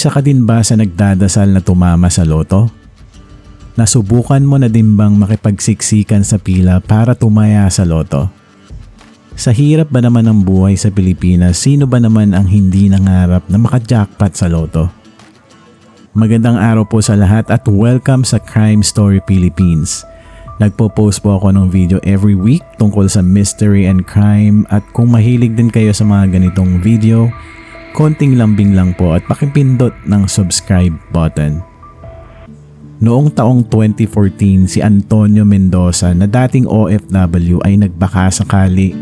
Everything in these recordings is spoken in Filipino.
Isa ka din ba sa nagdadasal na tumama sa loto? Nasubukan mo na din bang makipagsiksikan sa pila para tumaya sa loto? Sa hirap ba naman ng buhay sa Pilipinas, sino ba naman ang hindi nangarap na maka-jackpot sa loto? Magandang araw po sa lahat at welcome sa Crime Story Philippines. Nagpo-post po ako ng video every week tungkol sa mystery and crime, at kung mahilig din kayo sa mga ganitong video, konting lambing lang po at pakipindot ng subscribe button. Noong taong 2014, si Antonio Mendoza na dating OFW ay nagbaka sakali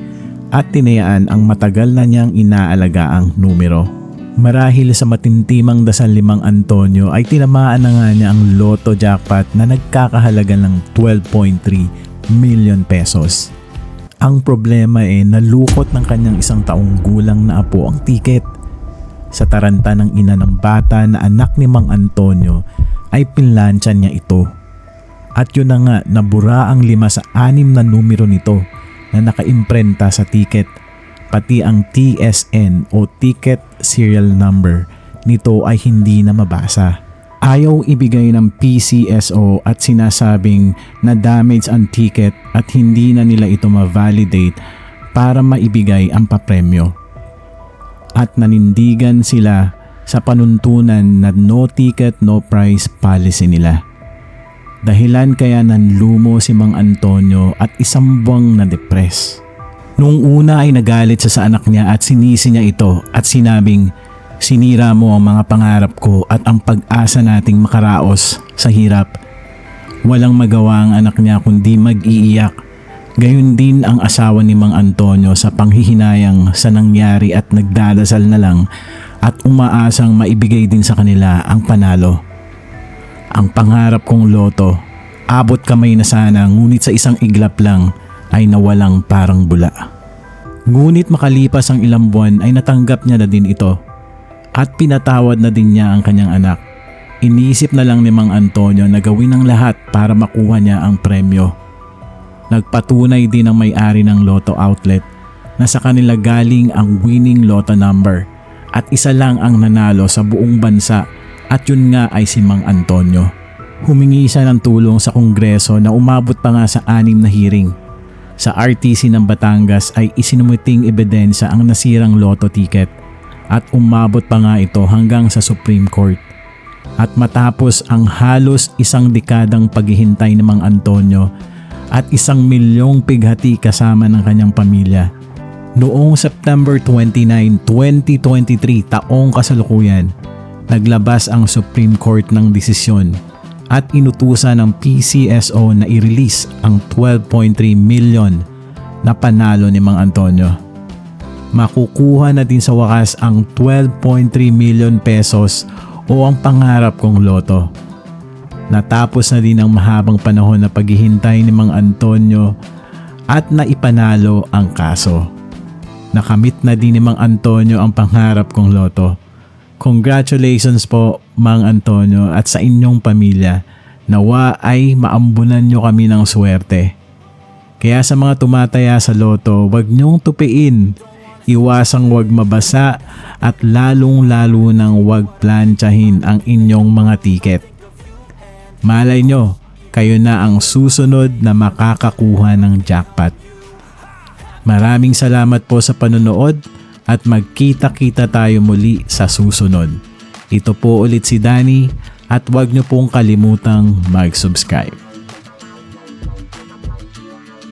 at tinayaan ang matagal na niyang inaalagaang numero. Marahil sa matintimang dasal ni Mang Antonio ay tinamaan na nga niya ang Lotto jackpot na nagkakahalaga ng 12.3 million pesos. Ang problema nalukot ng kanyang 1 taong gulang na apo ang tiket. Sa taranta ng ina ng bata na anak ni Mang Antonio ay pinlansya niya ito. At yun na nga, nabura ang 5 sa 6 na numero nito na nakaimprenta sa tiket. Pati ang TSN o Ticket Serial Number nito ay hindi na mabasa. Ayaw ibigay ng PCSO at sinasabing na damage ang ticket at hindi na nila ito ma-validate para maibigay ang papremyo. At nanindigan sila sa panuntunan na no ticket no prize policy nila. Dahilan kaya nanlumo si Mang Antonio at 1 buwang na-depress. Noong una ay nagalit siya sa anak niya at sinisi niya ito at sinabing, "Sinira mo ang mga pangarap ko at ang pag-asa nating makaraos sa hirap." Walang magawa ang anak niya kundi mag-iiyak. Gayon din ang asawa ni Mang Antonio sa panghihinayang sa nangyari at nagdadasal na lang at umaasang maibigay din sa kanila ang panalo. Ang pangarap kong loto, abot kamay na sana, ngunit sa isang iglap lang ay nawalang parang bula. Ngunit makalipas ang ilang buwan ay natanggap niya na din ito at pinatawad na din niya ang kanyang anak. Inisip na lang ni Mang Antonio na gawin ang lahat para makuha niya ang premyo. Nagpatunay din ang may-ari ng Lotto outlet na sa kanila galing ang winning lotto number at isa lang ang nanalo sa buong bansa at yun nga ay si Mang Antonio. Humingi siya ng tulong sa Kongreso na umabot pa nga sa 6 na hearing. Sa RTC ng Batangas ay isinumuting ebidensya ang nasirang lotto ticket at umabot pa nga ito hanggang sa Supreme Court. At matapos ang halos 1 dekadang paghihintay ni Mang Antonio at 1 milyong pighati kasama ng kanyang pamilya, noong September 29, 2023, taong kasalukuyan, naglabas ang Supreme Court ng desisyon at inutusan ng PCSO na i-release ang 12.3 million na panalo ni Mang Antonio. Makukuha na din sa wakas ang 12.3 million pesos o ang pangarap kong loto. Natapos na din ang mahabang panahon na paghihintay ni Mang Antonio at naipanalo ang kaso. Nakamit na din ni Mang Antonio ang pangarap kong loto. Congratulations po Mang Antonio at sa inyong pamilya. Nawa ay maambunan nyo kami ng swerte. Kaya sa mga tumataya sa loto, wag nyong tupiin. Iwasang wag mabasa at lalong-lalo nang wag plantsahin ang inyong mga tiket. Malay nyo, kayo na ang susunod na makakakuha ng jackpot. Maraming salamat po sa panonood at magkita-kita tayo muli sa susunod. Ito po ulit si Danny at huwag niyo pong kalimutang mag-subscribe.